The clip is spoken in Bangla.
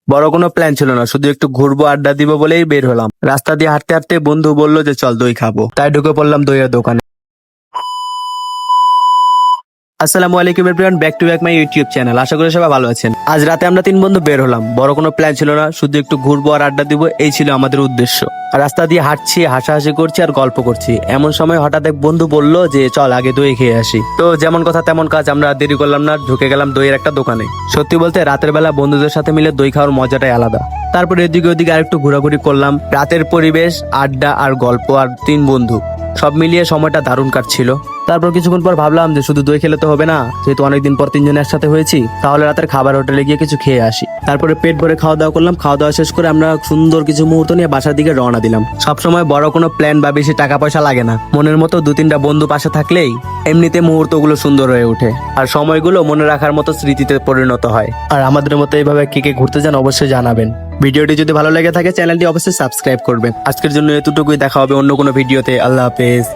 বড় কোনো প্ল্যান ছিল না, শুধু একটু ঘুরবো আড্ডা দিব বলেই বের হলাম। রাস্তা দিয়ে হাঁটতে হাঁটতে বন্ধু বললো যে চল দই খাবো, তাই ঢুকে পড়লাম দইয়ের দোকানে। আসসালামু আলাইকুম everyone, back to back my YouTube channel. আশা করি সবাই ভালো আছেন। আজ রাতে আমরা 3 বন্ধু বের হলাম। বড় কোনো প্ল্যান ছিল না, শুধু একটু ঘুরবো আর আড্ডা দিব, এই ছিল আমাদের উদ্দেশ্য। আর রাস্তা দিয়ে হাঁটছি, হাসাহাসি করছি আর গল্প করছি। এমন সময় হঠাৎ এক বন্ধু বলল যে চল আগে দই খেয়ে আসি। তো যেমন কথা তেমন কাজ, আমরা দেরি করলাম না, ঢুকে গেলাম দইয়ের একটা দোকানে। সত্যি বলতে রাতের বেলা বন্ধুদের সাথে মিলে দই খাওয়ার মজাটাই আলাদা। তারপরে এদিকে ওদিকে আরেকটু ঘোরাঘুরি করলাম। রাতের পরিবেশ, আড্ডা আর গল্প আর 3 বন্ধু, সব মিলিয়ে সময়টা দারুণ কাটছিল। তারপর কিছুক্ষণ পর ভাবলাম যে শুধু দই খেলে তো হবে না, যেহেতু অনেকদিন পর 3 জন একসাথে হয়েছি, তাহলে রাতের খাবার হোটেলে গিয়ে কিছু খেয়ে আসি। তারপরে পেট ভরে খাওয়া দাওয়া করলাম। খাওয়া দাওয়া শেষ করে আমরা সুন্দর কিছু মুহূর্ত নিয়ে বাসার দিকে রওনা দিলাম। সবসময় বড় কোনো প্ল্যান বা বেশি টাকা পয়সা লাগে না, মনের মতো 2-3টা বন্ধু পাশে থাকলেই এমনিতে মুহূর্তগুলো সুন্দর হয়ে ওঠে আর সময়গুলো মনে রাখার মতো স্মৃতিতে পরিণত হয়। আর আমাদের মতো এইভাবে কে কে ঘুরতে যান অবশ্যই জানাবেন। ভিডিওটি যদি ভালো লেগে থাকে চ্যানেলটি অবশ্যই সাবস্ক্রাইব করবেন। আজকের জন্য এতটুকুই, দেখা হবে অন্য কোনো ভিডিওতে। আল্লাহ হাফেজ।